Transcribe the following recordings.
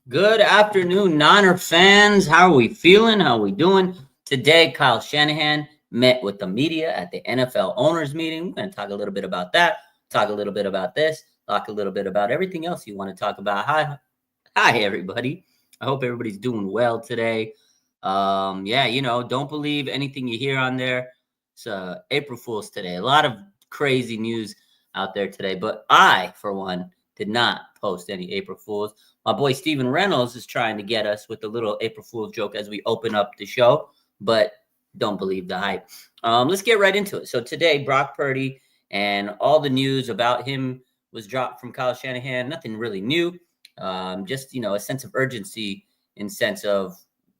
Good afternoon, Niner fans. How are we feeling? How are we doing? Today, Kyle Shanahan met with the media at the NFL owners meeting. We're going to talk a little bit about that, talk a little bit about this, talk a little bit about everything else you want to talk about. Hi, everybody. I hope everybody's doing well today. Yeah, don't believe anything you hear on there. It's April Fool's today. A lot of crazy news out there today, but I, for one, did not post any April Fools. My boy Steven Reynolds is trying to get us with a little April Fool's joke as we open up the show, but don't believe the hype. Let's get right into it. So today, Brock Purdy and all the news about him was dropped from Kyle Shanahan. Nothing really new, just a sense of urgency in sense of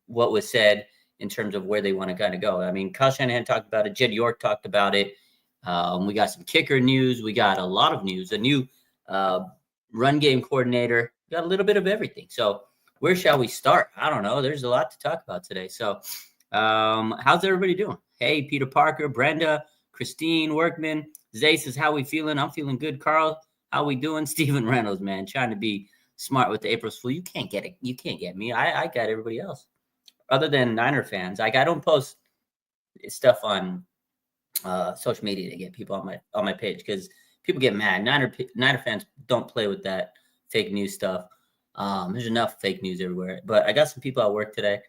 what was said in terms of where they want to kind of go. I mean, Kyle Shanahan talked about it. Jed York talked about it. We got some kicker news. We got a lot of news. A new uh, run game coordinator. Got a little bit of everything. So where shall we start? I don't know. There's a lot to talk about today. So how's everybody doing? Hey, Peter Parker, Brenda, Christine Workman, Zay says, how we feeling? I'm feeling good. Carl, how we doing? Steven Reynolds, man, trying to be smart with the April Fool. You can't get it. You can't get me. I got everybody else other than Niner fans. Like I don't post stuff on social media to get people on my page because people get mad. Niner fans don't play with that fake news stuff. There's enough fake news everywhere. But I got some people at work today,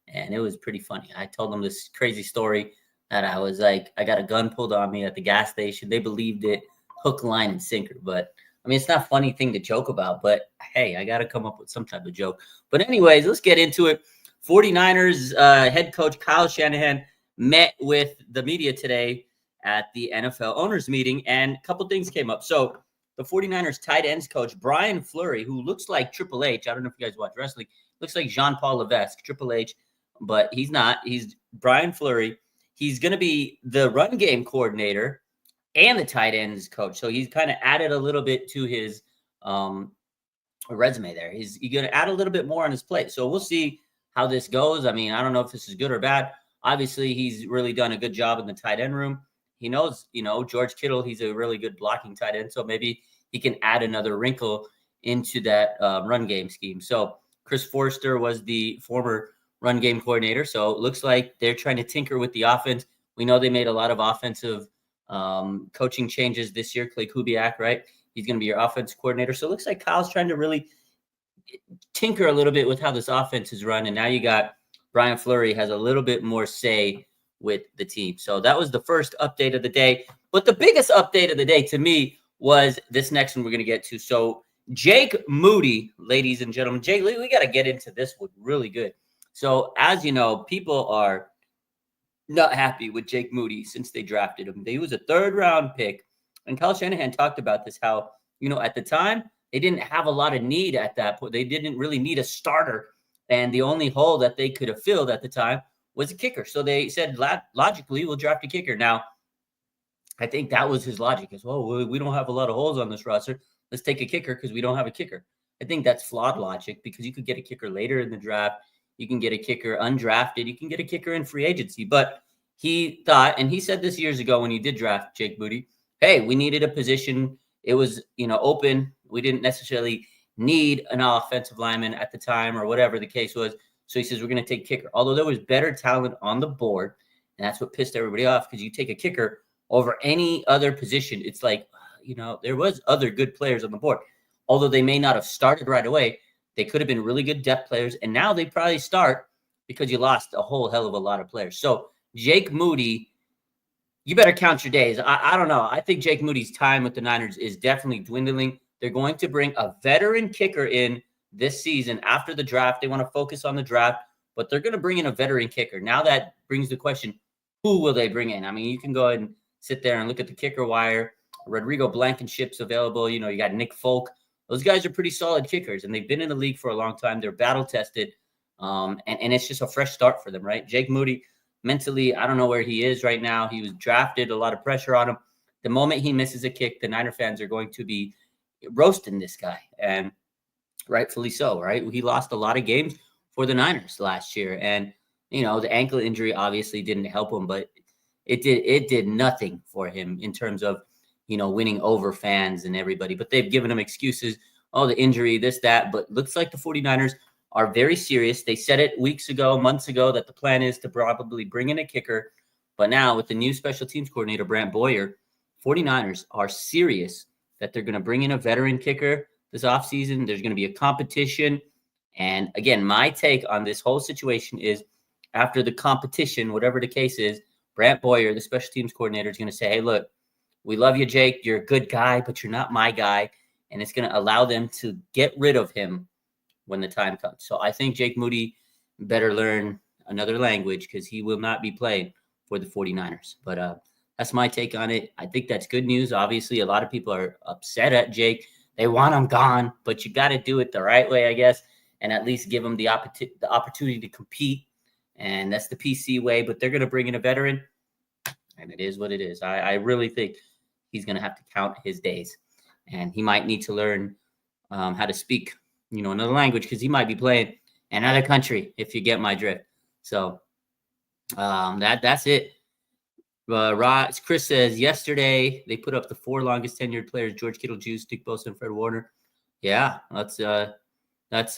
and it was pretty funny. I told them this crazy story that I was like, I got a gun pulled on me at the gas station. They believed it, hook, line, and sinker. But I mean, it's not a funny thing to joke about, but hey, I got to come up with some type of joke. But anyways, let's get into it. 49ers head coach Kyle Shanahan met with the media today at the NFL owners meeting, and a couple things came up. So the 49ers tight ends coach, Brian Fleury, who looks like Triple H. I don't know if you guys watch wrestling. Looks like Jean-Paul Levesque, Triple H, but he's not. He's Brian Fleury. He's going to be the run game coordinator and the tight ends coach. So he's kind of added a little bit to his resume there. He's going to add a little bit more on his plate. So we'll see how this goes. I mean, I don't know if this is good or bad. Obviously, he's really done a good job in the tight end room. He knows, George Kittle, he's a really good blocking tight end. So maybe he can add another wrinkle into that run game scheme. So Chris Forster was the former run game coordinator. So it looks like they're trying to tinker with the offense. We know they made a lot of offensive coaching changes this year. Clay Kubiak, right? He's going to be your offense coordinator. So it looks like Kyle's trying to really tinker a little bit with how this offense is run. And now you got Brian Fleury has a little bit more say with the team. So that was the first update of the day. But the biggest update of the day to me was this next one we're going to get to. So Jake Moody, ladies and gentlemen, Jake, we got to get into this one really good. So as you know, people are not happy with Jake Moody since they drafted him. He was a third round pick. And Kyle Shanahan talked about this, how, at the time, they didn't have a lot of need at that point. They didn't really need a starter. And the only hole that they could have filled at the time was a kicker. So they said, logically, we'll draft a kicker. Now, I think that was his logic as well. We don't have a lot of holes on this roster. Let's take a kicker because we don't have a kicker. I think that's flawed logic because you could get a kicker later in the draft. You can get a kicker undrafted. You can get a kicker in free agency. But he thought, and he said this years ago when he did draft Jake Moody, hey, we needed a position. It was, open. We didn't necessarily need an offensive lineman at the time or whatever the case was. So he says, we're going to take kicker. Although there was better talent on the board, and that's what pissed everybody off because you take a kicker over any other position. It's like, there was other good players on the board. Although they may not have started right away, they could have been really good depth players. And now they probably start because you lost a whole hell of a lot of players. So Jake Moody, you better count your days. I don't know. I think Jake Moody's time with the Niners is definitely dwindling. They're going to bring a veteran kicker in this season after the draft. They want to focus on the draft, but they're going to bring in a veteran kicker. Now that brings the question, who will they bring in? I mean, you can go ahead and sit there and look at the kicker wire. Rodrigo Blankenship's available. You got Nick Folk. Those guys are pretty solid kickers, and they've been in the league for a long time. They're battle-tested, and it's just a fresh start for them, right? Jake Moody, mentally, I don't know where he is right now. He was drafted, a lot of pressure on him. The moment he misses a kick, the Niner fans are going to be roasting this guy, and rightfully so, right? He lost a lot of games for the Niners last year, and the ankle injury obviously didn't help him, but it did nothing for him in terms of winning over fans and everybody. But they've given him excuses. oh, the injury, this, that. But looks like the 49ers are very serious. They said it weeks ago, months ago, that the plan is to probably bring in a kicker. But now with the new special teams coordinator, Brant Boyer, 49ers are serious that they're going to bring in a veteran kicker this offseason. There's going to be a competition. And again, my take on this whole situation is after the competition, whatever the case is, Brant Boyer, the special teams coordinator, is going to say, hey, look, we love you, Jake. You're a good guy, but you're not my guy. And it's going to allow them to get rid of him when the time comes. So I think Jake Moody better learn another language because he will not be playing for the 49ers. But that's my take on it. I think that's good news. Obviously, a lot of people are upset at Jake. They want him gone, but you got to do it the right way, I guess, and at least give him the opportunity to compete. And that's the PC way. But they're going to bring in a veteran, and it is what it is. I really think he's going to have to count his days, and he might need to learn how to speak, another language because he might be playing in another country. If you get my drift. So that's it. Chris says yesterday they put up the 4 longest tenured players: George Kittle, Juice, Nick Bosa, and Fred Warner. Yeah, that's a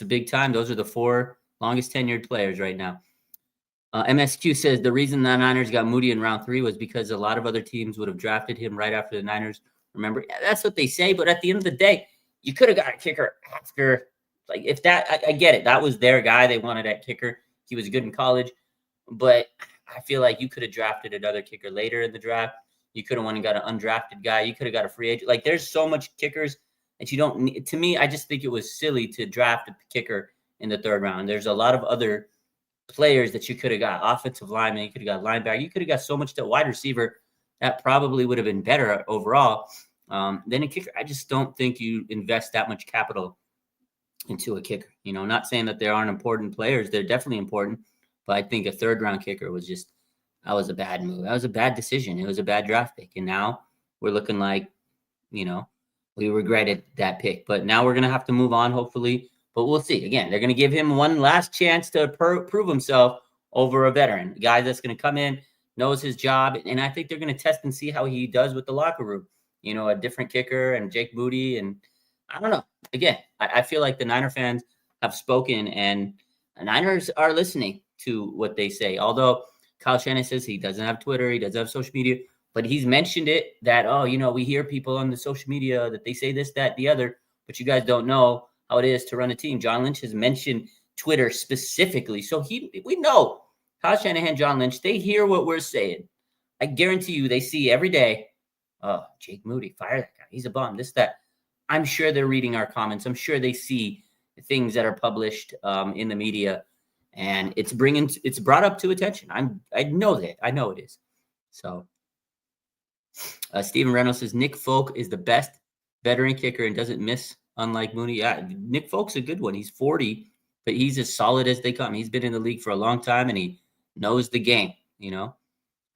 big time. Those are the 4 longest tenured players right now. MSQ says the reason the Niners got Moody in round 3 was because a lot of other teams would have drafted him right after the Niners. Remember, yeah, that's what they say. But at the end of the day, you could have got a kicker after. Like if that, I get it. That was their guy. They wanted that kicker. He was good in college, but I feel like you could have drafted another kicker later in the draft. You could have went and got an undrafted guy. You could have got a free agent. Like there's so much kickers that you don't need. To me, I just think it was silly to draft a kicker in the 3rd round. There's a lot of other players that you could have got. Offensive lineman, you could have got linebacker. You could have got so much to wide receiver that probably would have been better overall than a kicker. I just don't think you invest that much capital into a kicker. Not saying that there aren't important players. They're definitely important. But I think a 3rd round kicker that was a bad move. That was a bad decision. It was a bad draft pick. And now we're looking like, we regretted that pick. But now we're going to have to move on, hopefully. But we'll see. Again, they're going to give him one last chance to prove himself over a veteran. A guy that's going to come in, knows his job. And I think they're going to test and see how he does with the locker room. A different kicker and Jake Moody. And I don't know. Again, I feel like the Niner fans have spoken and the Niners are listening to what they say. Although Kyle Shanahan says he doesn't have Twitter, he doesn't have social media, but he's mentioned it that, we hear people on the social media that they say this, that, the other, but you guys don't know how it is to run a team. John Lynch has mentioned Twitter specifically. So we know Kyle Shanahan, John Lynch, they hear what we're saying. I guarantee you they see every day, oh, Jake Moody, fire that guy. He's a bum, this, that. I'm sure they're reading our comments. I'm sure they see things that are published in the media, and it's brought up to attention. I know that. I know it is. So Steven Reynolds says Nick Folk is the best veteran kicker and doesn't miss, unlike Mooney. Yeah, Nick Folk's a good one. He's 40, but he's as solid as they come. He's been in the league for a long time, and he knows the game,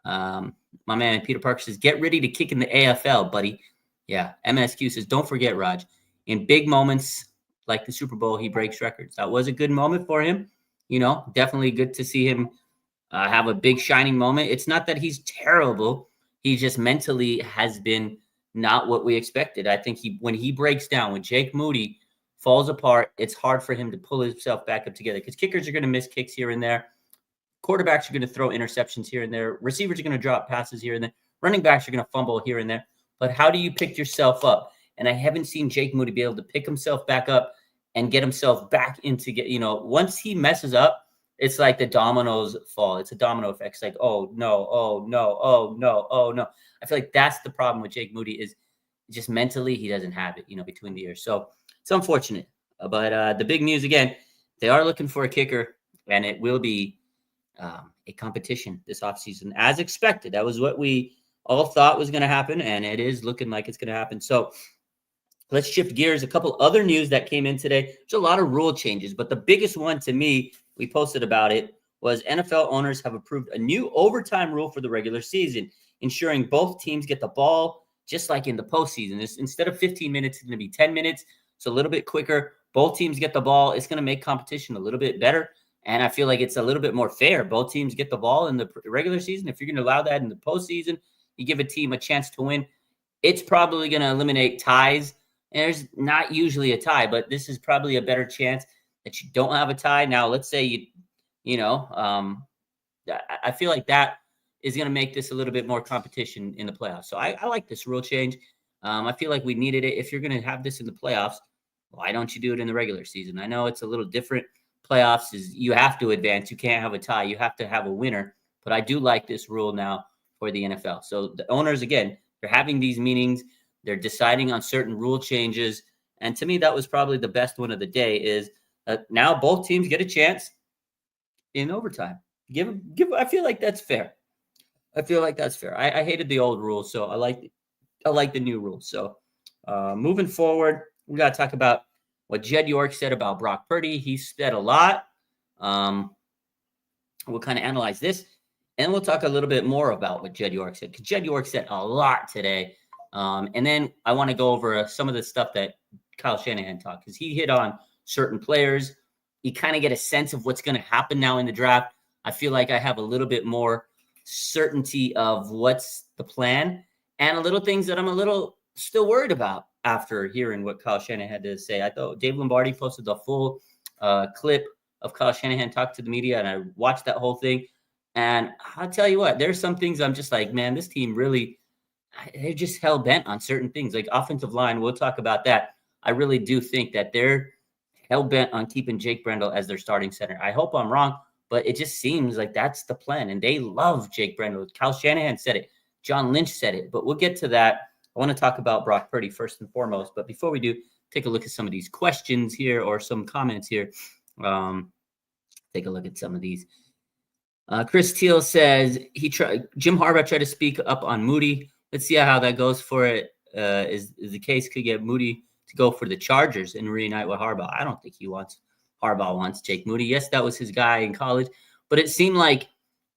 My man Peter Parker says, get ready to kick in the AFL, buddy. Yeah, MSQ says, don't forget, Raj, in big moments like the Super Bowl, he breaks records. That was a good moment for him. Definitely good to see him have a big shining moment. It's not that he's terrible. He just mentally has been not what we expected. I think when he breaks down, when Jake Moody falls apart, it's hard for him to pull himself back up together because kickers are going to miss kicks here and there. Quarterbacks are going to throw interceptions here and there. Receivers are going to drop passes here and there. Running backs are going to fumble here and there. But how do you pick yourself up? And I haven't seen Jake Moody be able to pick himself back up and get himself back into once he messes up, it's like the dominoes fall. It's a domino effect. It's like, oh no, oh no, oh no, oh no. I feel like that's the problem with Jake Moody is just mentally he doesn't have it, between the ears. So it's unfortunate. But the big news again, they are looking for a kicker, and it will be a competition this offseason as expected. That was what we all thought was going to happen, and it is looking like it's going to happen. So let's shift gears. A couple other news that came in today. There's a lot of rule changes, but the biggest one to me, we posted about it, was NFL owners have approved a new overtime rule for the regular season, ensuring both teams get the ball just like in the postseason. Instead of 15 minutes, it's going to be 10 minutes. It's a little bit quicker. Both teams get the ball. It's going to make competition a little bit better. And I feel like it's a little bit more fair. Both teams get the ball in the regular season. If you're going to allow that in the postseason, you give a team a chance to win. It's probably going to eliminate ties And there's not usually a tie, but this is probably a better chance that you don't have a tie. Now, let's say you know, I feel like that is going to make this a little bit more competition in the playoffs. So I like this rule change. I feel like we needed it. If you're going to have this in the playoffs, why don't you do it in the regular season? I know it's a little different. Playoffs is you have to advance. You can't have a tie. You have to have a winner. But I do like this rule now for the NFL. So the owners, again, they're having these meetings. They're deciding on certain rule changes. And to me, that was probably the best one of the day is now both teams get a chance in overtime. Give. I feel like that's fair. I feel like that's fair. I hated the old rules, so I like the new rules. So moving forward, we got to talk about what Jed York said about Brock Purdy. He said a lot. We'll kind of analyze this, and we'll talk a little bit more about what Jed York said, because Jed York said a lot today. And then I want to go over some of the stuff that Kyle Shanahan talked, because he hit on certain players. You kind of get a sense of what's going to happen now in the draft. I feel like I have a little bit more certainty of what's the plan, and a little things that I'm a little still worried about after hearing what Kyle Shanahan had to say. I thought Dave Lombardi posted the full clip of Kyle Shanahan talk to the media, and I watched that whole thing. And I'll tell you what, there's some things I'm just like, man, this team really, they're just hell bent on certain things, like offensive line. We'll talk about that. I really do think that they're hell bent on keeping Jake Brendel as their starting center. I hope I'm wrong, but it just seems like that's the plan. And they love Jake Brendel. Kyle Shanahan said it. John Lynch said it. But we'll get to that. I want to talk about Brock Purdy first and foremost. But before we do, take a look at some of these questions here or some comments here. Take a look at some of these. Chris Teal says Jim Harbaugh tried to speak up on Moody. Let's see how that goes for it. Is the case could get Moody to go for the Chargers and reunite with Harbaugh. I don't think Harbaugh wants Jake Moody. Yes, that was his guy in college, but it seemed like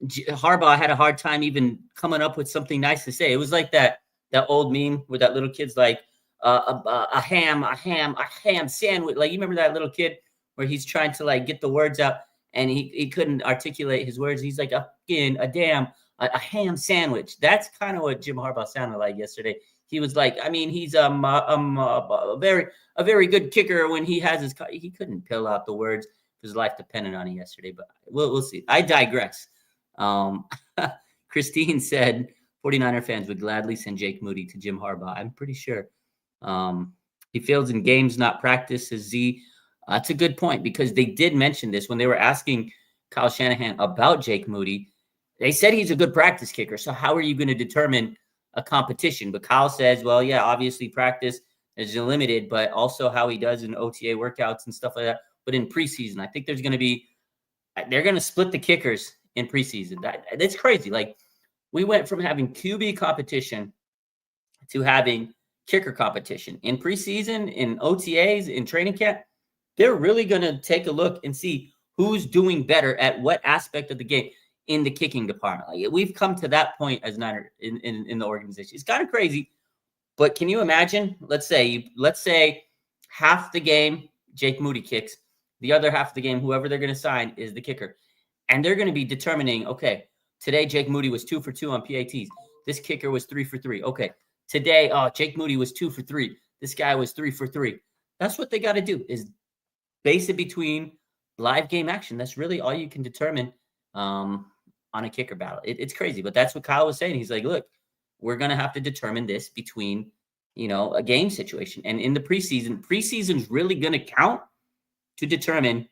Harbaugh had a hard time even coming up with something nice to say. It was like that old meme where that little kid's like a ham sandwich. Like, you remember that little kid where he's trying to like get the words out and he couldn't articulate his words. He's like a ham sandwich. That's kind of what Jim Harbaugh sounded like yesterday. He was like, I mean, he's a very good kicker when he has he couldn't pill out the words. His life depended on it yesterday, but we'll see. I digress. Christine said 49er fans would gladly send Jake Moody to Jim Harbaugh. I'm pretty sure. He fails in games, not practice, says Z. That's a good point, because they did mention this when they were asking Kyle Shanahan about Jake Moody. They said he's a good practice kicker. So how are you going to determine a competition? But Kyle says, well, yeah, obviously practice is limited, but also how he does in OTA workouts and stuff like that. But in preseason, I think they're going to split the kickers in preseason. That's crazy. Like, we went from having QB competition to having kicker competition in preseason, in OTAs, in training camp. They're really going to take a look and see who's doing better at what aspect of the game in the kicking department. Like, we've come to that point as Niner in the organization. It's kind of crazy, but can you imagine? Let's say half the game Jake Moody kicks, the other half of the game, whoever they're going to sign is the kicker, and they're going to be determining, okay, today Jake Moody was 2 for 2 on PATs. This kicker was 3 for 3. Okay, today, Jake Moody was 2 for 3. This guy was 3 for 3. That's what they got to do, is base it between live game action. That's really all you can determine on a kicker battle. It's crazy, but that's what Kyle was saying. He's like, look, we're going to have to determine this between, a game situation. And in the preseason's really going to count to determine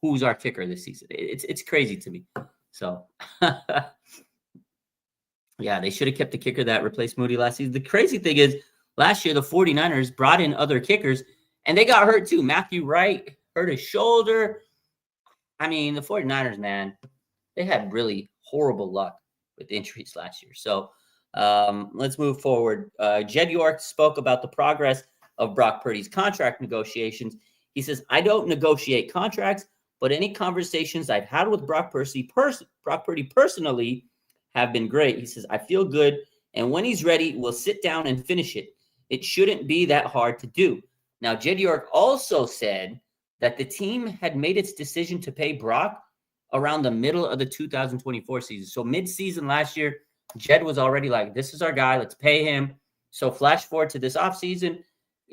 who's our kicker this season. It's crazy to me. So, yeah, they should have kept the kicker that replaced Moody last season. The crazy thing is, last year, the 49ers brought in other kickers, and they got hurt too. Matthew Wright hurt his shoulder. I mean, the 49ers, man, they had really horrible luck with injuries last year. So let's move forward. Jed York spoke about the progress of Brock Purdy's contract negotiations. He says, I don't negotiate contracts, but any conversations I've had with Brock Purdy personally have been great. He says, I feel good, and when he's ready, we'll sit down and finish it. It shouldn't be that hard to do. Now, Jed York also said that the team had made its decision to pay Brock around the middle of the 2024 season. So mid-season last year, Jed was already like, this is our guy, let's pay him. So flash forward to this offseason,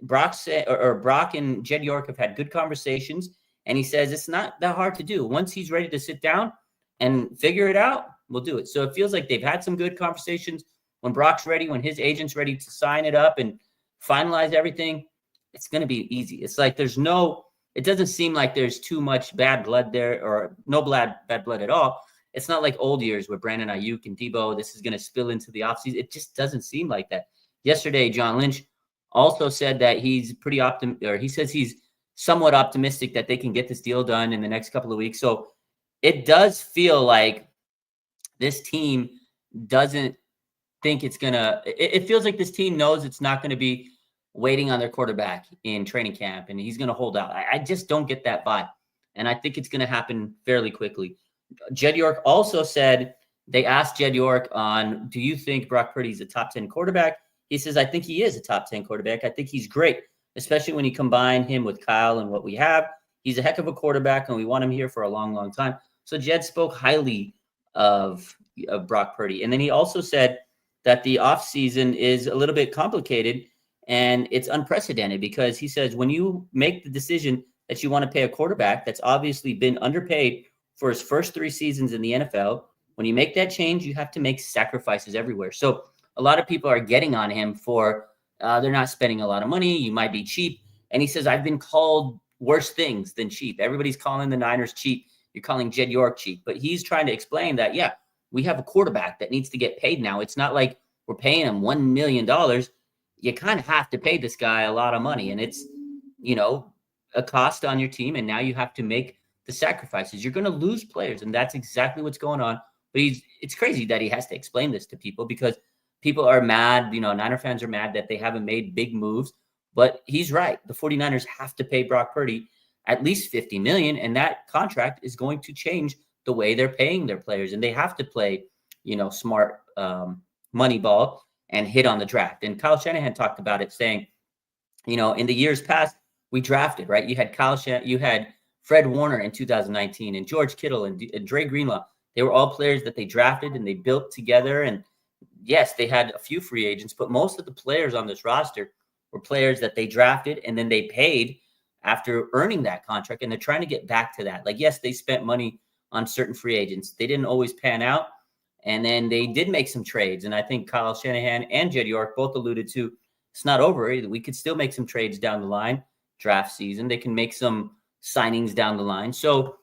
Brock said, or Brock and Jed York have had good conversations, and he says it's not that hard to do. Once he's ready to sit down and figure it out, we'll do it. So it feels like they've had some good conversations. When Brock's ready, when his agent's ready to sign it up and finalize everything, it's going to be easy. It's like it doesn't seem like there's too much bad blood there, or no bad blood at all. It's not like old years where Brandon Ayuk and Debo, this is going to spill into the offseason. It just doesn't seem like that. Yesterday, John Lynch also said that he's he says he's somewhat optimistic that they can get this deal done in the next couple of weeks. So it does feel like this team doesn't think it's gonna. It feels like this team knows it's not going to be waiting on their quarterback in training camp, and he's going to hold out. I just don't get that vibe, and I think it's going to happen fairly quickly. Jed York also said, they asked Jed York on, do you think Brock Purdy's a top 10 quarterback? He says, I think he is a top 10 quarterback. I think he's great, especially when you combine him with Kyle and what we have. He's a heck of a quarterback, and we want him here for a long, long time. So Jed spoke highly of Brock Purdy. And then he also said that the offseason is a little bit complicated and it's unprecedented, because he says when you make the decision that you want to pay a quarterback that's obviously been underpaid for his first 3 seasons in the NFL, when you make that change, you have to make sacrifices everywhere. So a lot of people are getting on him for they're not spending a lot of money. You might be cheap. And he says, I've been called worse things than cheap. Everybody's calling the Niners cheap. You're calling Jed York cheap. But he's trying to explain that, yeah, we have a quarterback that needs to get paid now. It's not like we're paying him $1 million. You kind of have to pay this guy a lot of money. And it's, a cost on your team. And now you have to make the sacrifices. You're going to lose players. And that's exactly what's going on. But it's crazy that he has to explain this to people, because people are mad. Niner fans are mad that they haven't made big moves. But he's right. The 49ers have to pay Brock Purdy at least $50 million. And that contract is going to change the way they're paying their players. And they have to play, smart money ball and hit on the draft. And Kyle Shanahan talked about it, saying, in the years past, we drafted, right? You had you had Fred Warner in 2019, and George Kittle and Dre Greenlaw. They were all players that they drafted and they built together. And yes, they had a few free agents, but most of the players on this roster were players that they drafted and then they paid after earning that contract. And they're trying to get back to that. Like, yes, they spent money on certain free agents. They didn't always pan out. And then they did make some trades. And I think Kyle Shanahan and Jed York both alluded to, it's not over. We could still make some trades down the line, draft season. They can make some signings down the line. So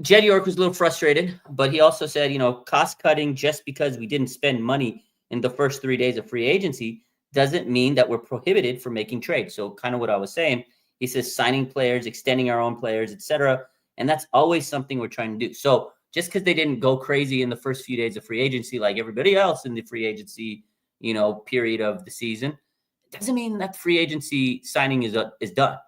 Jed York was a little frustrated, but he also said, cost cutting just because we didn't spend money in the first 3 days of free agency doesn't mean that we're prohibited from making trades. So kind of what I was saying, he says signing players, extending our own players, etc. And that's always something we're trying to do. So just because they didn't go crazy in the first few days of free agency like everybody else in the free agency, period of the season, it doesn't mean that the free agency signing is done.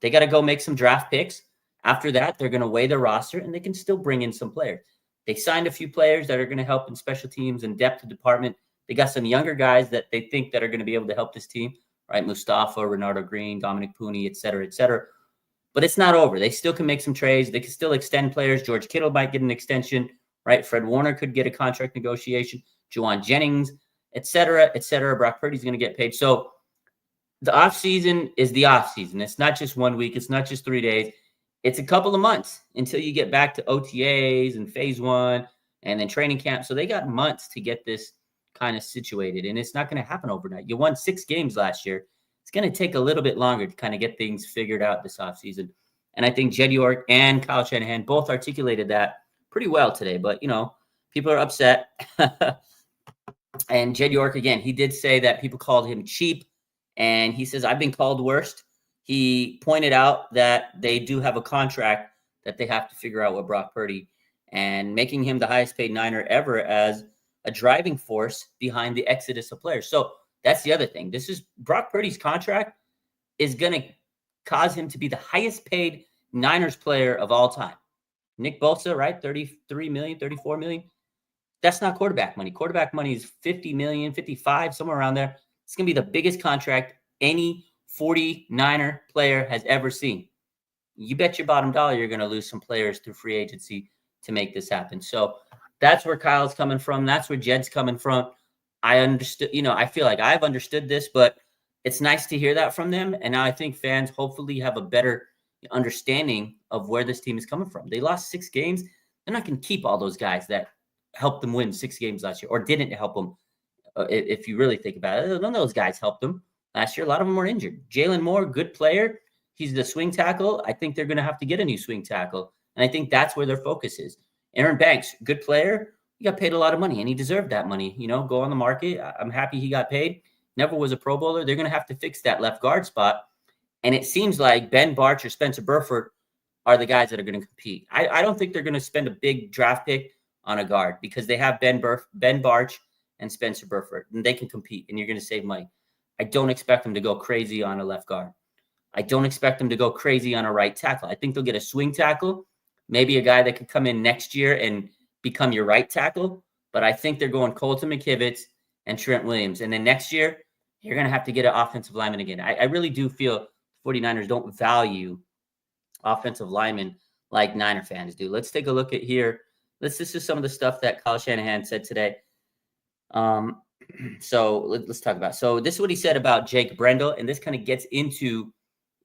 They got to go make some draft picks. After that, they're going to weigh their roster, and they can still bring in some players. They signed a few players that are going to help in special teams and depth of department. They got some younger guys that they think that are going to be able to help this team, right? Mustafa, Renardo Green, Dominic Pooney, et cetera, et cetera. But it's not over. They still can make some trades. They can still extend players. George Kittle might get an extension, right? Fred Warner could get a contract negotiation. Juwan Jennings, et cetera, et cetera. Brock Purdy's going to get paid. So the offseason is the offseason. It's not just 1 week. It's not just 3 days. It's a couple of months until you get back to OTAs and phase 1 and then training camp. So they got months to get this kind of situated, and it's not going to happen overnight. You won 6 games last year. It's going to take a little bit longer to kind of get things figured out this offseason. And I think Jed York and Kyle Shanahan both articulated that pretty well today. But, people are upset. And Jed York, again, he did say that people called him cheap. And he says, I've been called worst. He pointed out that they do have a contract that they have to figure out with Brock Purdy, and making him the highest paid Niner ever as a driving force behind the exodus of players. So that's the other thing. Brock Purdy's contract is going to cause him to be the highest paid Niners player of all time. Nick Bosa, right? 33 million, 34 million. That's not quarterback money. Quarterback money is 50 million, 55, somewhere around there. It's going to be the biggest contract any 49er player has ever seen. You bet your bottom dollar you're going to lose some players through free agency to make this happen. So that's where Kyle's coming from. That's where Jed's coming from. I understood, I feel like I've understood this, but it's nice to hear that from them. And now I think fans hopefully have a better understanding of where this team is coming from. They lost 6 games. They're not going to keep all those guys that helped them win 6 games last year or didn't help them. If you really think about it, none of those guys helped them last year. A lot of them were injured. Jalen Moore, good player. He's the swing tackle. I think they're going to have to get a new swing tackle. And I think that's where their focus is. Aaron Banks, good player. He got paid a lot of money, and he deserved that money. Go on the market. I'm happy he got paid. Never was a Pro Bowler. They're going to have to fix that left guard spot. And it seems like Ben Barch or Spencer Burford are the guys that are going to compete. I don't think they're going to spend a big draft pick on a guard because they have Ben Barch and Spencer Burford, and they can compete, and you're going to save money. I don't expect them to go crazy on a left guard. I don't expect them to go crazy on a right tackle. I think they'll get a swing tackle, maybe a guy that could come in next year and become your right tackle. But I think they're going Colton McKivitz and Trent Williams. And then next year, you're going to have to get an offensive lineman again. I really do feel 49ers don't value offensive linemen like Niner fans do. Let's take a look at here. This is some of the stuff that Kyle Shanahan said today. So let's talk about. So this is what he said about Jake Brendel, and this kind of gets into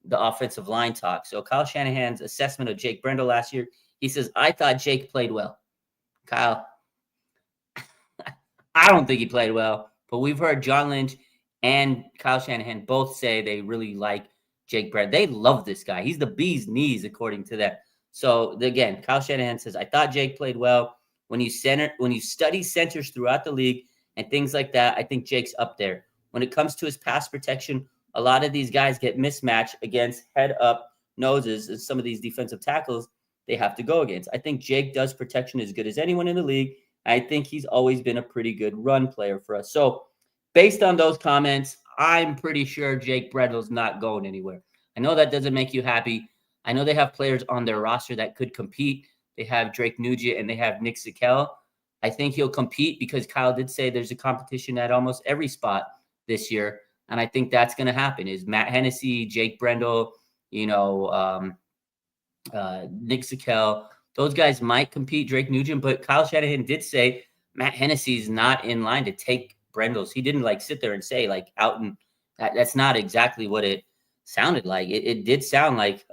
the offensive line talk. So Kyle Shanahan's assessment of Jake Brendel last year, he says, I thought Jake played well. Kyle, I don't think he played well, but we've heard John Lynch and Kyle Shanahan both say they really like Jake Brendel. They love this guy. He's the bee's knees, according to them. So again, Kyle Shanahan says, I thought Jake played well. When you study centers throughout the league and things like that, I think Jake's up there. When it comes to his pass protection, a lot of these guys get mismatched against head up noses, and some of these defensive tackles they have to go against. I think Jake does protection as good as anyone in the league. I think he's always been a pretty good run player for us. So based on those comments, I'm pretty sure Jake Brendel's not going anywhere. I know that doesn't make you happy. I know they have players on their roster that could compete. They have Drake Nugent and they have Nick Zakelj. I think he'll compete because Kyle did say there's a competition at almost every spot this year. And I think that's going to happen is Matt Hennessy, Jake Brendel, Nick Zakelj. Those guys might compete, Drake Nugent, but Kyle Shanahan did say Matt Hennessy's not in line to take Brendel's. He didn't sit there and say out and that's not exactly what it sounded like. It did sound like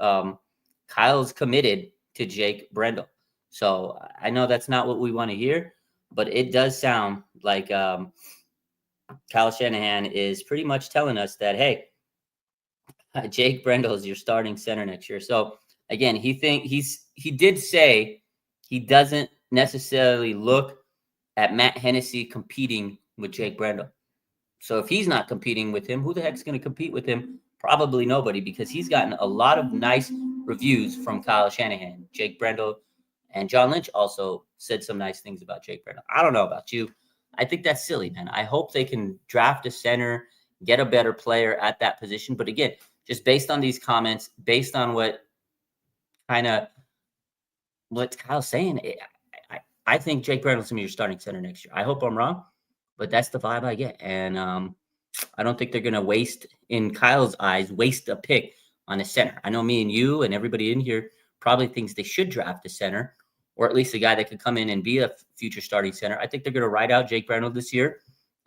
Kyle's committed to Jake Brendel. So I know that's not what we want to hear, but it does sound like Kyle Shanahan is pretty much telling us that, hey, Jake Brendel is your starting center next year. So again, he did say he doesn't necessarily look at Matt Hennessy competing with Jake Brendel. So if he's not competing with him, who the heck's going to compete with him? Probably nobody, because he's gotten a lot of nice reviews from Kyle Shanahan. Jake Brendel and John Lynch also said some nice things about Jake Brendel. I don't know about you. I think that's silly, man. I hope they can draft a center, get a better player at that position. But again, just based on these comments, based on what Kyle's saying, I think Jake Brendel's going to be your starting center next year. I hope I'm wrong, but that's the vibe I get. And I don't think they're going to in Kyle's eyes, waste a pick on a center. I know me and you and everybody in here probably thinks they should draft a center, or at least a guy that could come in and be a future starting center. I think they're going to ride out Jake Brendel this year,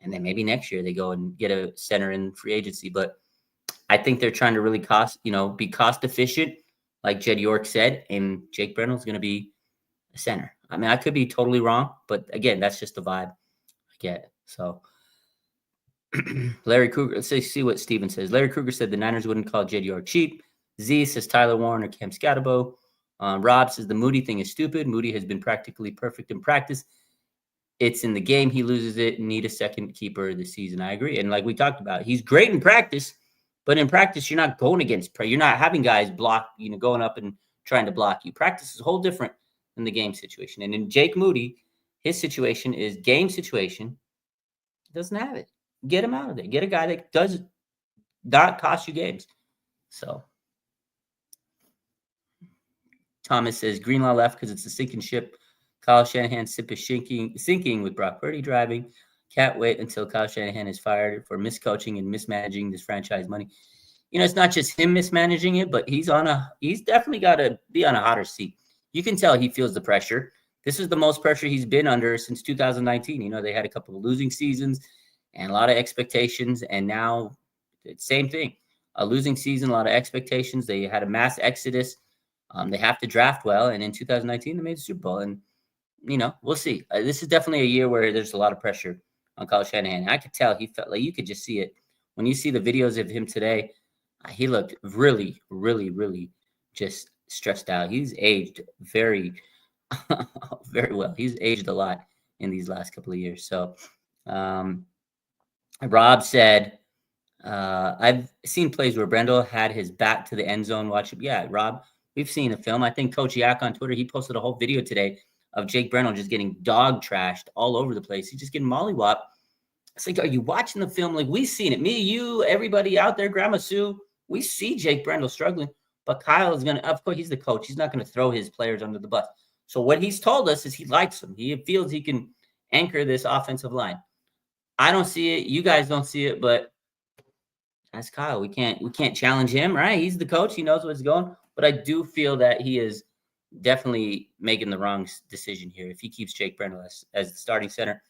and then maybe next year they go and get a center in free agency. But I think they're trying to really be cost efficient, like Jed York said, and Jake Brendel is going to be a center. I mean, I could be totally wrong, but again, that's just the vibe I get. So Larry Kruger, let's see what Steven says. Larry Kruger said the Niners wouldn't call Jed York cheap. Z says Tyler Warren or Cam Scatterbo. Rob says the Moody thing is stupid. Moody has been practically perfect in practice. It's in the game. He loses it. Need a second keeper this season. I agree. And like we talked about, he's great in practice, but in practice, you're not going against prey. You're not having guys block, going up and trying to block you. Practice is a whole different than the game situation. And in Jake Moody, his situation is game situation. Doesn't have it. Get him out of there. Get a guy that does not cost you games. So Thomas says Greenlaw left because it's a sinking ship. Kyle Shanahan ship is sinking with Brock Purdy driving. Can't wait until Kyle Shanahan is fired for miscoaching and mismanaging this franchise money. It's not just him mismanaging it, but he's definitely got to be on a hotter seat. You can tell he feels the pressure. This is the most pressure he's been under since 2019. They had a couple of losing seasons and a lot of expectations, and now same thing. A losing season, a lot of expectations. They had a mass exodus. They have to draft well, and in 2019 they made the Super Bowl. And we'll see. This is definitely a year where there's a lot of pressure on Kyle Shanahan. I could tell he felt like you could just see it when you see the videos of him today. He looked really, really, really just stressed out. He's aged very, very well. He's aged a lot in these last couple of years. So, Rob said, I've seen plays where Brendel had his back to the end zone. Watch it. Yeah, Rob, we've seen a film. I think Coach Yak on Twitter, he posted a whole video today of Jake Brendel just getting dog trashed all over the place. He's just getting mollywopped. It's like, are you watching the film? Like, we've seen it. Me, you, everybody out there, Grandma Sue, we see Jake Brendel struggling. But Kyle is going to, of course, he's the coach. He's not going to throw his players under the bus. So what he's told us is he likes them. He feels he can anchor this offensive line. I don't see it. You guys don't see it, but that's Kyle. We can't challenge him, right? He's the coach. He knows what's going. But I do feel that he is definitely making the wrong decision here. If he keeps Jake Brendel as the starting center,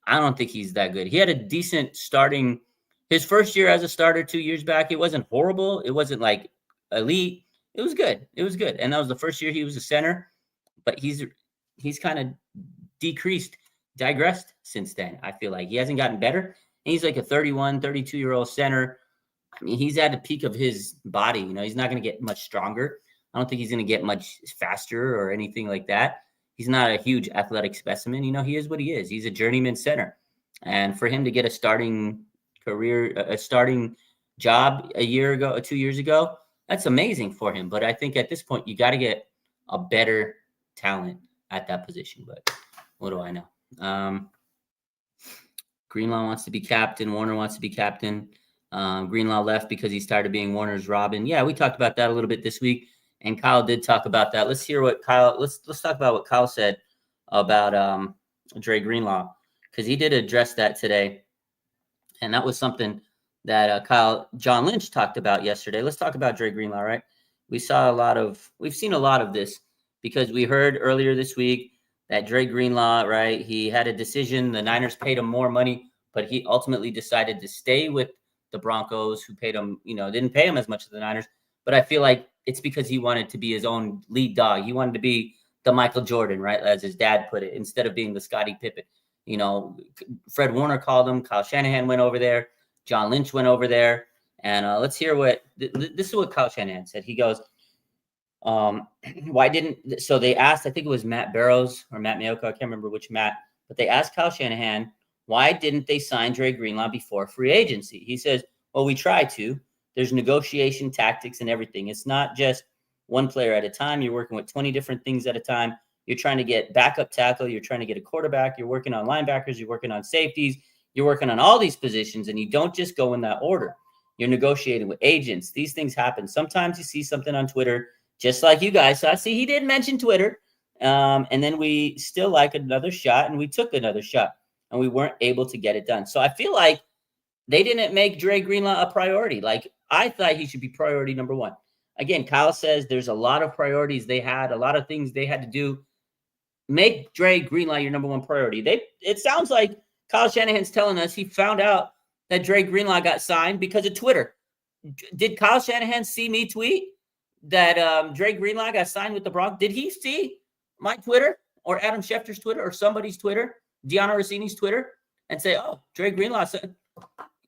I don't think he's that good. He had a decent starting his first year as a starter 2 years back. It wasn't horrible. It wasn't like elite. It was good. It was good. And that was the first year he was a center. But he's kind of digressed since then. I feel like he hasn't gotten better. And he's like a 31, 32-year-old center. I mean, he's at the peak of his body. He's not going to get much stronger. I don't think he's going to get much faster or anything like that. He's not a huge athletic specimen. He is what he is. He's a journeyman center. And for him to get a starting career, a starting job a year ago, or 2 years ago, that's amazing for him. But I think at this point, you got to get a better talent at that position. But what do I know? Greenlaw wants to be captain. Warner wants to be captain. Greenlaw left because he's tired of being Warner's Robin. Yeah, we talked about that a little bit this week. And Kyle did talk about that. Let's hear what let's talk about what Kyle said about Dre Greenlaw, because he did address that today. And that was something that John Lynch talked about yesterday. Let's talk about Dre Greenlaw, right? We've seen a lot of this because we heard earlier this week that Dre Greenlaw, right? He had a decision. The Niners paid him more money, but he ultimately decided to stay with the Broncos, who paid him, didn't pay him as much as the Niners. But I feel like it's because he wanted to be his own lead dog. He wanted to be the Michael Jordan, right? As his dad put it, instead of being the Scottie Pippen. Fred Warner called him. Kyle Shanahan went over there. John Lynch went over there. And let's hear what this is what Kyle Shanahan said. He goes, so they asked, I think it was Matt Barrows or Matt Mayoko, I can't remember which Matt, but they asked Kyle Shanahan, why didn't they sign Dre Greenlaw before free agency? He says, well, we tried to. There's negotiation tactics and everything. It's not just one player at a time. You're working with 20 different things at a time. You're trying to get backup tackle. You're trying to get a quarterback. You're working on linebackers. You're working on safeties. You're working on all these positions, and you don't just go in that order. You're negotiating with agents. These things happen. Sometimes you see something on Twitter, just like you guys. So I see he did mention Twitter, and then we still like another shot, and we took another shot, and we weren't able to get it done. So I feel like they didn't make Dre Greenlaw a priority. Like, I thought he should be priority number one. Again, Kyle says there's a lot of priorities they had, a lot of things they had to do. Make Dre Greenlaw your number one priority. It sounds like Kyle Shanahan's telling us he found out that Dre Greenlaw got signed because of Twitter. Did Kyle Shanahan see me tweet that Dre Greenlaw got signed with the Broncos? Did he see my Twitter or Adam Schefter's Twitter or somebody's Twitter, Deanna Rossini's Twitter, and say, oh, Dre Greenlaw said,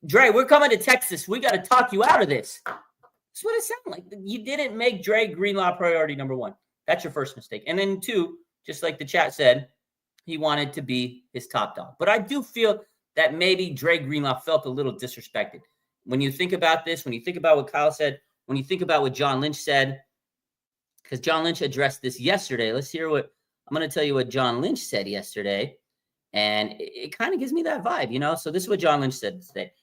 Dre, we're coming to Texas. We got to talk you out of this. That's what it sounded like. You didn't make Dre Greenlaw priority number one. That's your first mistake. And then two, just like the chat said, he wanted to be his top dog. But I do feel that maybe Dre Greenlaw felt a little disrespected. When you think about this, when you think about what Kyle said, when you think about what John Lynch said, because John Lynch addressed this yesterday. Let's hear what I'm going to tell you what John Lynch said yesterday. And it kind of gives me that vibe, So this is what John Lynch said today.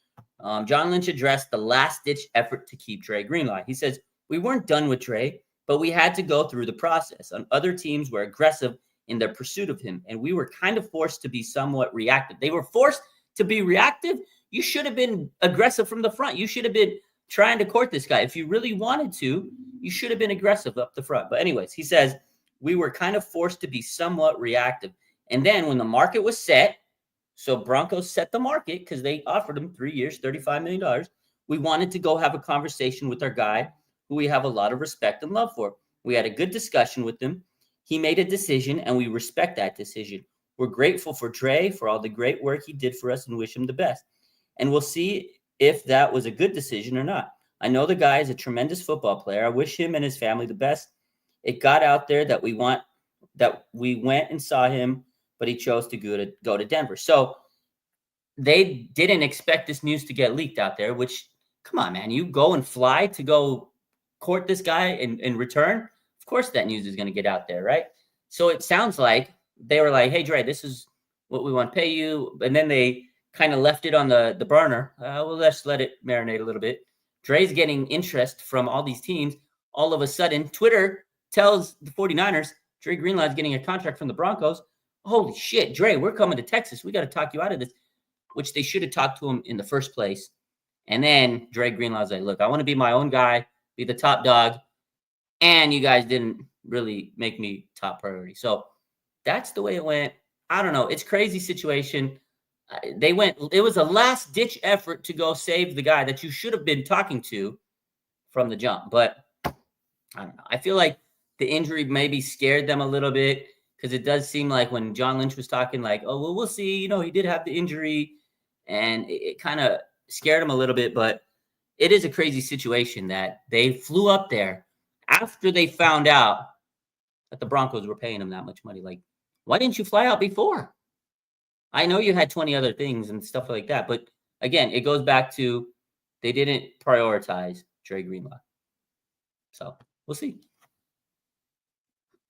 John Lynch addressed the last-ditch effort to keep Dre Greenlaw. He says, we weren't done with Dre, but we had to go through the process. Other teams were aggressive in their pursuit of him, and we were kind of forced to be somewhat reactive. They were forced to be reactive. You should have been aggressive from the front. You should have been trying to court this guy. If you really wanted to, you should have been aggressive up the front. But anyways, he says, we were kind of forced to be somewhat reactive. And then when the market was set, so Broncos set the market because they offered him 3 years, $35 million. We wanted to go have a conversation with our guy who we have a lot of respect and love for. We had a good discussion with him. He made a decision, and we respect that decision. We're grateful for Dre for all the great work he did for us and wish him the best. And we'll see if that was a good decision or not. I know the guy is a tremendous football player. I wish him and his family the best. It got out there that we went and saw him, but he chose to go to Denver. So they didn't expect this news to get leaked out there, which, come on, man, you go and fly to go court this guy in return. Of course that news is going to get out there, right? So it sounds like they were like, hey, Dre, this is what we want to pay you. And then they kind of left it on the burner. Well, let's let it marinate a little bit. Dre's getting interest from all these teams. All of a sudden, Twitter tells the 49ers, Dre Greenlaw's getting a contract from the Broncos. Holy shit, Dre, we're coming to Texas. We got to talk you out of this, which they should have talked to him in the first place. And then Dre Greenlaw's like, look, I want to be my own guy, be the top dog, and you guys didn't really make me top priority. So that's the way it went. I don't know. It's a crazy situation. It was a last-ditch effort to go save the guy that you should have been talking to from the jump. But I don't know. I feel like the injury maybe scared them a little bit, because it does seem like when John Lynch was talking, like, oh, well, we'll see. He did have the injury, and it kind of scared him a little bit. But it is a crazy situation that they flew up there after they found out that the Broncos were paying him that much money. Like, why didn't you fly out before? I know you had 20 other things and stuff like that, but again, it goes back to they didn't prioritize Dre Greenlaw. So we'll see.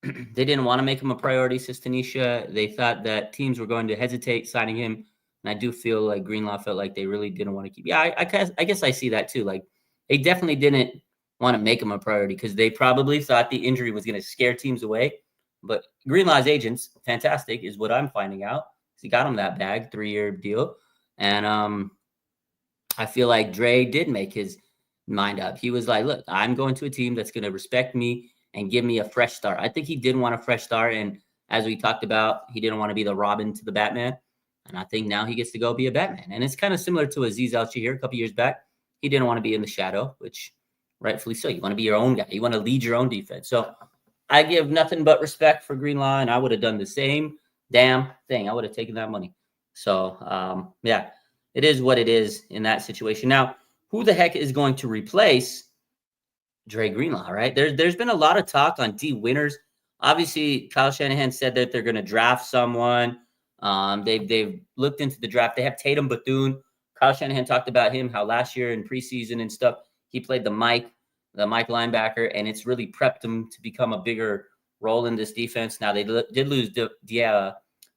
They didn't want to make him a priority, says Tanisha. They thought that teams were going to hesitate signing him. And I do feel like Greenlaw felt like they really didn't want to keep. Yeah, I guess I see that too. Like, they definitely didn't want to make him a priority because they probably thought the injury was going to scare teams away. But Greenlaw's agents, fantastic, is what I'm finding out. He got him that bag, 3-year deal. And I feel like Dre did make his mind up. He was like, look, I'm going to a team that's going to respect me and give me a fresh start. I think he did want a fresh start. And as we talked about, he didn't want to be the Robin to the Batman. And I think now he gets to go be a Batman. And it's kind of similar to Azeez Al-Shahir a couple years back. He didn't want to be in the shadow, which rightfully so. You want to be your own guy. You want to lead your own defense. So I give nothing but respect for Greenlaw, and I would have done the same damn thing. I would have taken that money. So, yeah, it is what it is in that situation. Now, who the heck is going to replace Dre Greenlaw, right? There's been a lot of talk on D Winters. Obviously, Kyle Shanahan said that they're going to draft someone. They've looked into the draft. They have Tatum Bethune. Kyle Shanahan talked about him, how last year in preseason and stuff, he played the Mike linebacker, and it's really prepped him to become a bigger role in this defense. Now, they did lose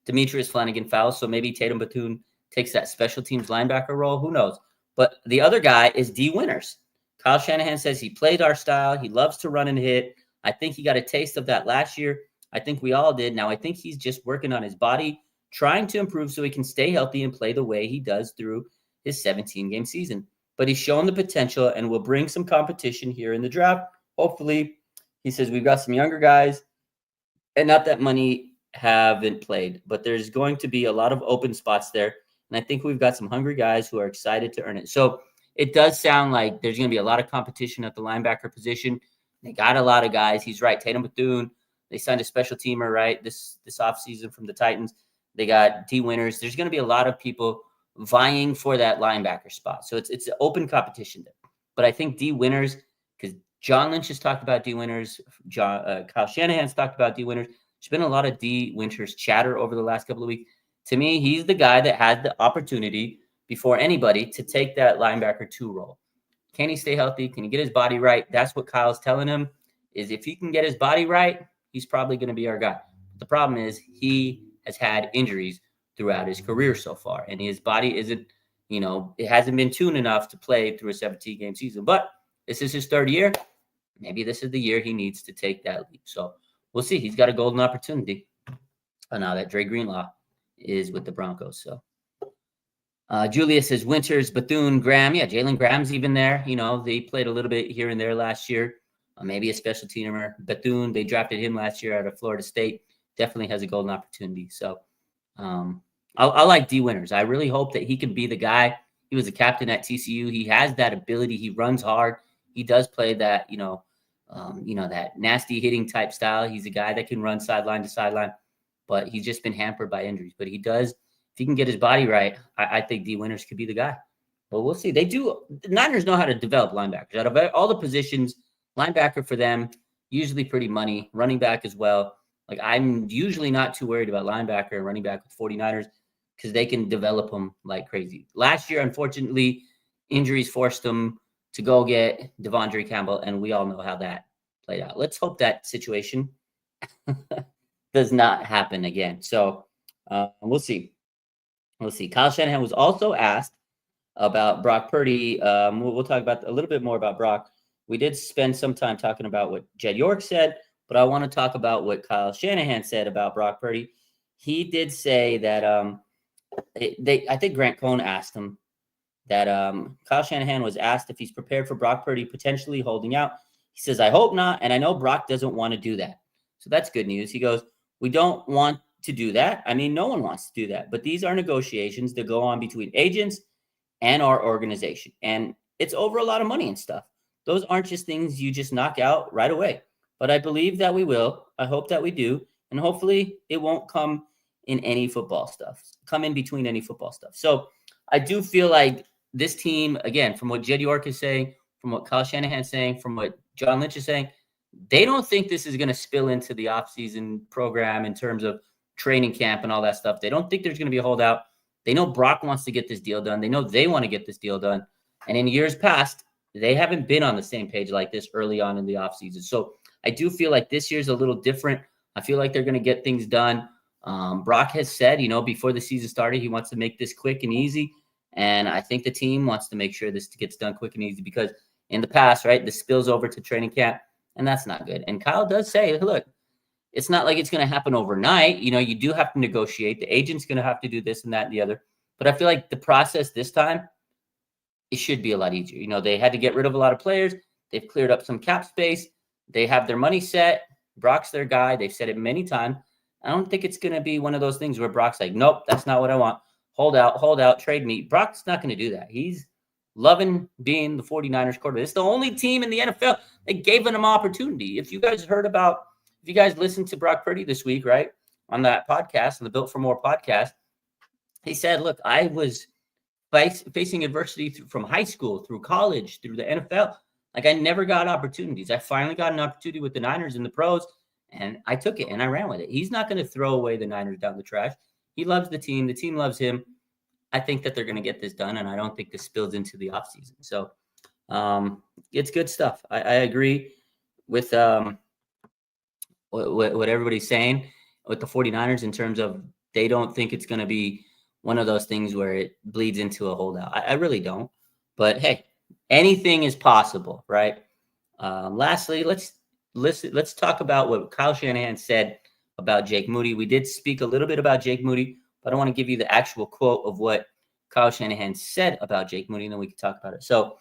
Demetrius Flanagan-Fowles, so maybe Tatum Bethune takes that special teams linebacker role. Who knows? But the other guy is D Winters. Kyle Shanahan says he played our style. He loves to run and hit. I think he got a taste of that last year. I think we all did. Now, I think he's just working on his body, trying to improve so he can stay healthy and play the way he does through his 17-game season. But he's shown the potential and will bring some competition here in the draft. Hopefully, he says we've got some younger guys, and not that many haven't played, but there's going to be a lot of open spots there. And I think we've got some hungry guys who are excited to earn it. So it does sound like there's going to be a lot of competition at the linebacker position. They got a lot of guys. He's right. Tatum Bethune. They signed a special teamer, right, this offseason from the Titans. They got D Winters. There's going to be a lot of people vying for that linebacker spot. So it's an open competition there. But I think D Winters, because John Lynch has talked about D Winters, Kyle Shanahan's talked about D Winters. There's been a lot of D Winters chatter over the last couple of weeks. To me, he's the guy that had the opportunity before anybody to take that linebacker 2 role. Can he stay healthy? Can he get his body right? That's what Kyle's telling him, is if he can get his body right, he's probably going to be our guy. The problem is he has had injuries throughout his career so far, and his body isn't, it hasn't been tuned enough to play through a 17-game season. But this is his 3rd year. Maybe this is the year he needs to take that leap. So we'll see. He's got a golden opportunity now that Dre Greenlaw is with the Broncos. So Julius says Winters, Bethune, Graham. Yeah, Jalen Graham's even there. They played a little bit here and there last year. Maybe a special teamer. Bethune, they drafted him last year out of Florida State. Definitely has a golden opportunity. So I like D Winters. I really hope that he can be the guy. He was a captain at TCU. He has that ability. He runs hard. He does play that, that nasty hitting type style. He's a guy that can run sideline to sideline, but he's just been hampered by injuries. But he does, if he can get his body right, I think D. Winters could be the guy. But we'll see. The Niners know how to develop linebackers. Out of all the positions, linebacker for them, usually pretty money. Running back as well. Like, I'm usually not too worried about linebacker and running back with 49ers because they can develop them like crazy. Last year, unfortunately, injuries forced them to go get Devondre Campbell, and we all know how that played out. Let's hope that situation does not happen again. So we'll see. We'll see. Kyle Shanahan was also asked about Brock Purdy. We'll talk about a little bit more about Brock. We did spend some time talking about what Jed York said, but I want to talk about what Kyle Shanahan said about Brock Purdy. He did say that I think Grant Cohn asked him that Kyle Shanahan was asked if he's prepared for Brock Purdy potentially holding out. He says, I hope not, and I know Brock doesn't want to do that. So that's good news. He goes, we don't want to do that. I mean, no one wants to do that, but these are negotiations that go on between agents and our organization, and it's over a lot of money and stuff. Those aren't just things you just knock out right away, but I believe that we will. I hope that we do, and hopefully it won't come in any football stuff, come in between any football stuff. So I do feel like this team, again, from what Jed York is saying, from what Kyle Shanahan is saying, from what John Lynch is saying, they don't think this is going to spill into the offseason program in terms of training camp and all that stuff. They don't think there's going to be a holdout. They know Brock wants to get this deal done. They know they want to get this deal done. And in years past, they haven't been on the same page like this early on in the offseason. So I do feel like this year's a little different. I feel like they're going to get things done. Brock has said, before the season started, he wants to make this quick and easy. And I think the team wants to make sure this gets done quick and easy because in the past, right, this spills over to training camp, and that's not good. And Kyle does say, look, it's not like it's going to happen overnight. You do have to negotiate. The agent's going to have to do this and that and the other. But I feel like the process this time, it should be a lot easier. They had to get rid of a lot of players. They've cleared up some cap space. They have their money set. Brock's their guy. They've said it many times. I don't think it's going to be one of those things where Brock's like, nope, that's not what I want. Hold out, trade me. Brock's not going to do that. He's loving being the 49ers quarterback. It's the only team in the NFL that gave him an opportunity. If you guys listened to Brock Purdy this week, right, on that podcast, on the Built for More podcast, he said, look, I was facing adversity from high school, through college, through the NFL. Like, I never got opportunities. I finally got an opportunity with the Niners and the pros, and I took it, and I ran with it. He's not going to throw away the Niners down the trash. He loves the team. The team loves him. I think that they're going to get this done, and I don't think this spills into the offseason. So it's good stuff. I agree with what everybody's saying with the 49ers in terms of they don't think it's going to be one of those things where it bleeds into a holdout. I really don't. But, hey, anything is possible, right? Lastly, let's talk about what Kyle Shanahan said about Jake Moody. We did speak a little bit about Jake Moody, but I want to give you the actual quote of what Kyle Shanahan said about Jake Moody, and then we can talk about it. So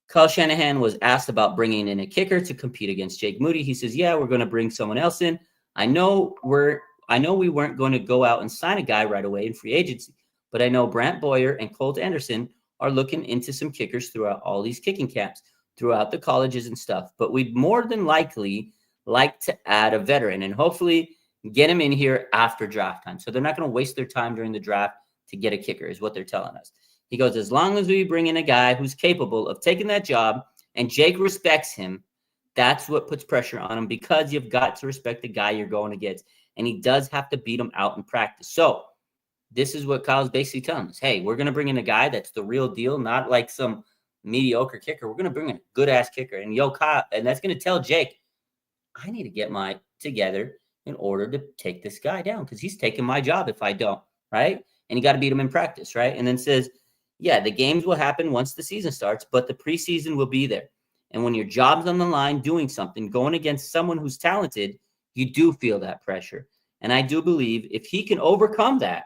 Kyle Shanahan was asked about bringing in a kicker to compete against Jake Moody. He says, yeah, we're going to bring someone else in. I know we weren't going to go out and sign a guy right away in free agency, but I know Brant Boyer and Colt Anderson are looking into some kickers throughout all these kicking camps, throughout the colleges and stuff. But we'd more than likely like to add a veteran and hopefully get him in here after draft time. So they're not going to waste their time during the draft to get a kicker is what they're telling us. He goes, as long as we bring in a guy who's capable of taking that job and Jake respects him, that's what puts pressure on him because you've got to respect the guy you're going against. And he does have to beat him out in practice. So this is what Kyle's basically telling us. Hey, we're going to bring in a guy that's the real deal, not like some mediocre kicker. We're going to bring in a good-ass kicker. And Kyle, and that's going to tell Jake, I need to get my together in order to take this guy down because he's taking my job if I don't, right? And you got to beat him in practice, right? And then says, yeah, the games will happen once the season starts, but the preseason will be there. And when your job's on the line doing something, going against someone who's talented, you do feel that pressure. And I do believe if he can overcome that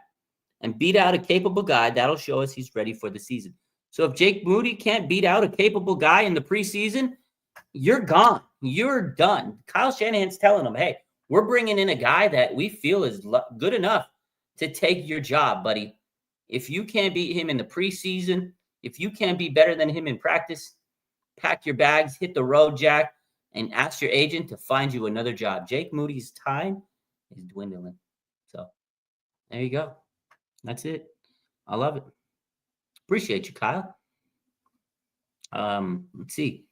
and beat out a capable guy, that'll show us he's ready for the season. So if Jake Moody can't beat out a capable guy in the preseason, you're gone. You're done. Kyle Shanahan's telling him, hey, we're bringing in a guy that we feel is good enough to take your job, buddy. If you can't beat him in the preseason, If you can't be better than him in practice, pack your bags, hit the road, Jack, and ask your agent to find you another job. Jake Moody's time is dwindling. So there you go. That's it. I love it. Appreciate you, Kyle. Let's see.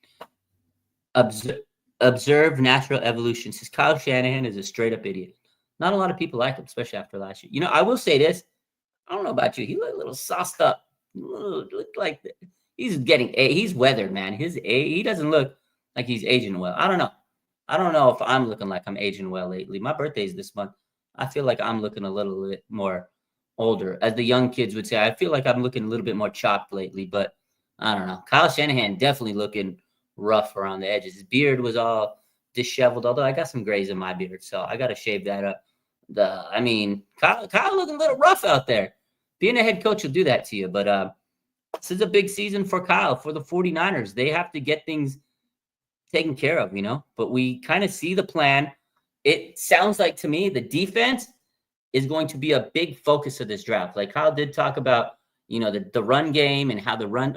Observe, observe natural evolution. Says Kyle Shanahan is a straight up idiot. Not a lot of people like him, especially after last year. I will say this. I don't know about you. He looked a little sauced up. Looked like he's weathered, man. He doesn't look like he's aging well. I don't know. I don't know if I'm looking like I'm aging well lately. My birthday's this month. I feel like I'm looking a little bit more older. As the young kids would say, I feel like I'm looking a little bit more chopped lately, but I don't know. Kyle Shanahan definitely looking rough around the edges. His beard was all disheveled, although I got some grays in my beard, so I got to shave that up. Kyle looking a little rough out there. Being a head coach will do that to you, but this is a big season for Kyle, for the 49ers. They have to get things taken care of, but we kind of see the plan. It sounds like to me the defense is going to be a big focus of this draft. Like Kyle did talk about, the run game and how the run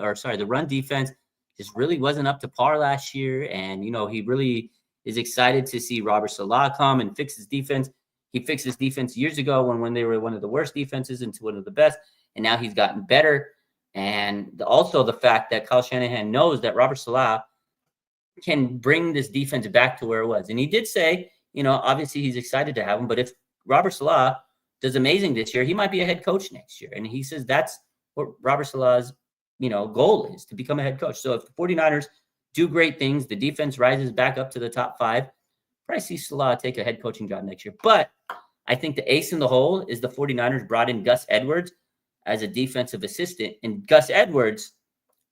defense just really wasn't up to par last year. And, he really is excited to see Robert Saleh come and fix his defense. He fixed his defense years ago when they were one of the worst defenses into one of the best. And now he's gotten better. And also the fact that Kyle Shanahan knows that Robert Saleh can bring this defense back to where it was. And he did say, obviously he's excited to have him, but if Robert Saleh does amazing this year, he might be a head coach next year. And he says that's what Robert Saleh's, goal is, to become a head coach. So if the 49ers do great things, the defense rises back up to the top 5, probably see Saleh take a head coaching job next year. But I think the ace in the hole is the 49ers brought in Gus Edwards as a defensive assistant, and Gus Edwards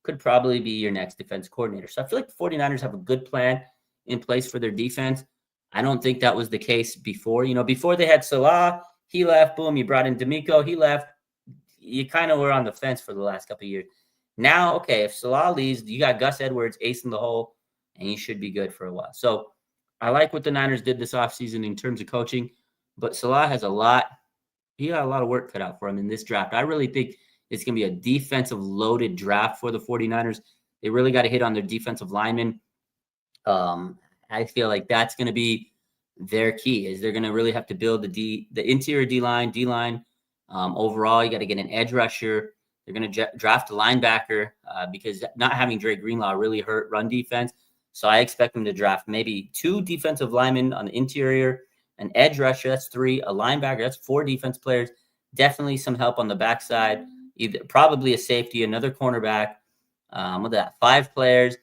could probably be your next defense coordinator. So I feel like the 49ers have a good plan in place for their defense. I don't think that was the case before. Before they had Saleh, he left, boom, you brought in D'Amico, he left. You kind of were on the fence for the last couple of years. Now, okay, if Saleh leaves, you got Gus Edwards, ace in the hole, and you should be good for a while. So I like what the Niners did this offseason in terms of coaching, but Saleh has he got a lot of work cut out for him in this draft. I really think it's going to be a defensive loaded draft for the 49ers. They really got to hit on their defensive linemen. I feel like that's going to be their key, is they're going to really have to build the interior D-line. Overall, you got to get an edge rusher. They're going to draft a linebacker because not having Dre Greenlaw really hurt run defense. So I expect them to draft maybe 2 defensive linemen on the interior, an edge rusher, that's 3, a linebacker, that's 4 defense players, definitely some help on the backside, probably a safety, another cornerback, with that 5 players,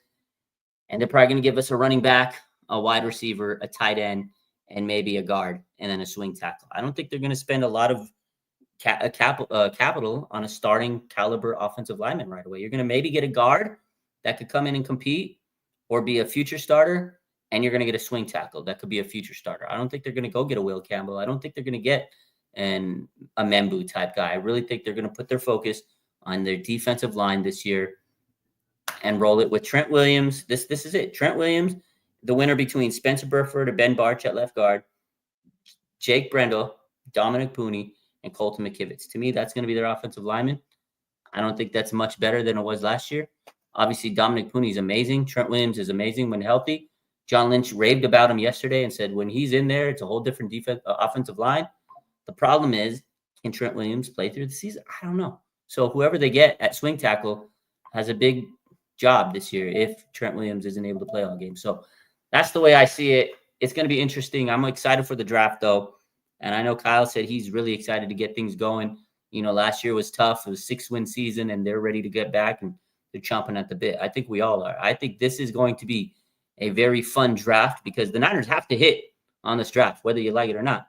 and they're probably going to give us a running back, a wide receiver, a tight end, and maybe a guard, and then a swing tackle. I don't think they're going to spend a lot of capital on a starting caliber offensive lineman right away. You're going to maybe get a guard that could come in and compete or be a future starter, and you're going to get a swing tackle that could be a future starter. I don't think they're going to go get a Will Campbell. I don't think they're going to get a Membu type guy. I really think they're going to put their focus on their defensive line this year and roll it with Trent Williams. This is it. Trent Williams, the winner between Spencer Burford or Ben Barch at left guard, Jake Brendel, Dominic Pooney, and Colton McKivitz. To me, that's going to be their offensive lineman. I don't think that's much better than it was last year. Obviously, Dominic Pooney is amazing. Trent Williams is amazing when healthy. John Lynch raved about him yesterday and said when he's in there, it's a whole different offensive line. The problem is, can Trent Williams play through the season? I don't know. So whoever they get at swing tackle has a big job this year if Trent Williams isn't able to play all game. So that's the way I see it. It's going to be interesting. I'm excited for the draft, though. And I know Kyle said he's really excited to get things going. Last year was tough. It was a 6-win season, and they're ready to get back, and they're chomping at the bit. I think we all are. I think this is going to be a very fun draft because the Niners have to hit on this draft, whether you like it or not,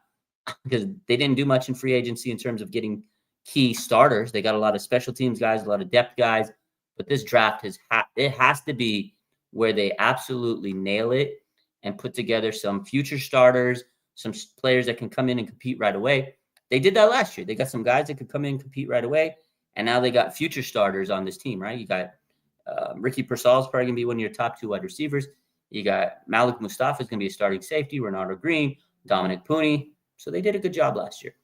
because they didn't do much in free agency in terms of getting key starters. They got a lot of special teams guys, a lot of depth guys, but this draft has to be where they absolutely nail it and put together some future starters, some players that can come in and compete right away. They did that last year. They got some guys that could come in and compete right away, and now they got future starters on this team, right? You got Ricky Pearsall is probably going to be one of your top 2 wide receivers. You got Malik Mustafa is going to be a starting safety, Renardo Green, Dominic Pooney. So they did a good job last year.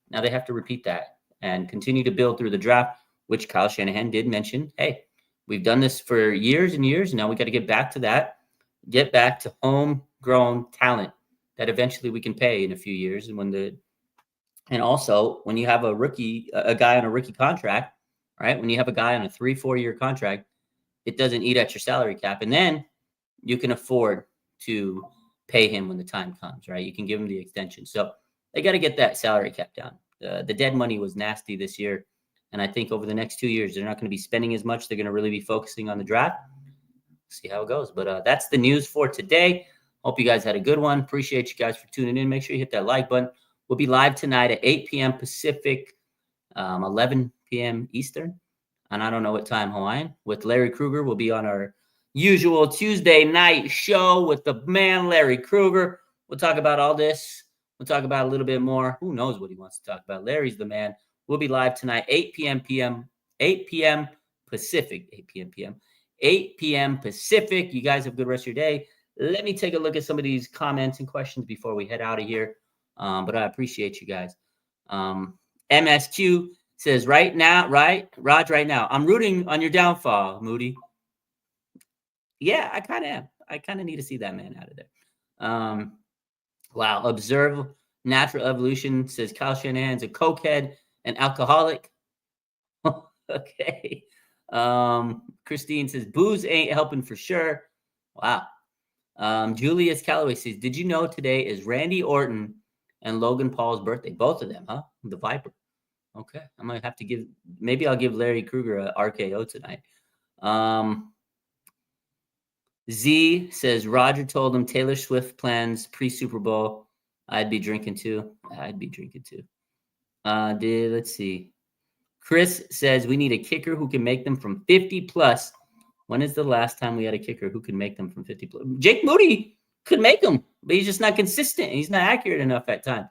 Now they have to repeat that and continue to build through the draft. which Kyle Shanahan did mention, hey, we've done this for years and years. Now we got to get back to that, get back to homegrown talent that eventually we can pay in a few years. And also when you have a guy on a rookie contract, right? When you have a guy on a 3-4 year contract, it doesn't eat at your salary cap. And then you can afford to pay him when the time comes, right? You can give him the extension. So they got to get that salary cap down. The dead money was nasty this year. And I think over the next 2 years, they're not going to be spending as much. They're going to really be focusing on the draft. See how it goes. But that's the news for today. Hope you guys had a good one. Appreciate you guys for tuning in. Make sure you hit that like button. We'll be live tonight at 8 p.m. Pacific, 11 p.m. Eastern. And I don't know what time Hawaiian. With Larry Krueger, we'll be on our usual Tuesday night show with the man, Larry Krueger. We'll talk about all this. We'll talk about a little bit more. Who knows what he wants to talk about? Larry's the man. We'll be live tonight, 8 p.m. Pacific, 8 p.m. Pacific. You guys have a good rest of your day. Let me take a look at some of these comments and questions before we head out of here. But I appreciate you guys. MSQ says, right now, Raj, right now, I'm rooting on your downfall, Moody. Yeah, I kind of am. I kind of need to see that man out of there. Wow. Observe Natural Evolution says Kyle Shanahan's a cokehead and alcoholic. Okay. Christine says booze ain't helping for sure. Wow. Julius Calloway says, did you know today is Randy Orton and Logan Paul's birthday? Both of them, huh? The Viper. Okay. I might have to maybe I'll give Larry Krueger a RKO tonight. Z says Roger told him Taylor Swift plans pre-Super Bowl. I'd be drinking too. Let's see. Chris says we need a kicker who can make them from 50 plus. When is the last time we had a kicker who could make them from 50 plus? Jake Moody could make them, but he's just not consistent. He's not accurate enough at times.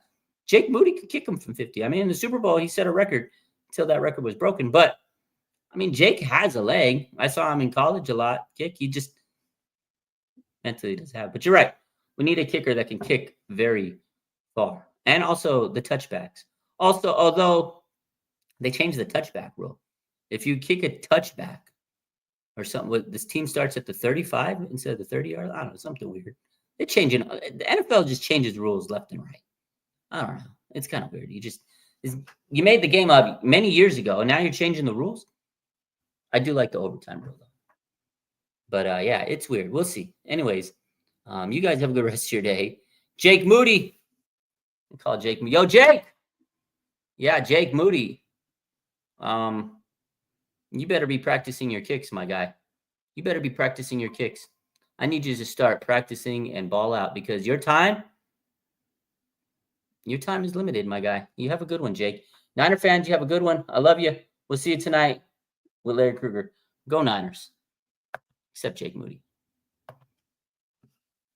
Jake Moody could kick him from 50. I mean, in the Super Bowl, he set a record until that record was broken. But, I mean, Jake has a leg. I saw him in college a lot. Kick. He just mentally doesn't have. But you're right. We need a kicker that can kick very far. And also the touchbacks. Also, although they changed the touchback rule. If you kick a touchback or something, this team starts at the 35 instead of the 30-yard. I don't know, something weird. They're changing. The NFL just changes rules left and right. I don't know. It's kind of weird. You made the game up many years ago, and now you're changing the rules. I do like the overtime rule, though. But, yeah, it's weird. We'll see. Anyways, you guys have a good rest of your day. Jake Moody. I'll call Jake. Yo, Jake. Yeah, Jake Moody. You better be practicing your kicks, my guy. You better be practicing your kicks. I need you to start practicing and ball out because your time is limited, my guy. You have a good one, Jake. Niner fans, you have a good one. I love you. We'll see you tonight with Larry Krueger. Go Niners. Except Jake Moody.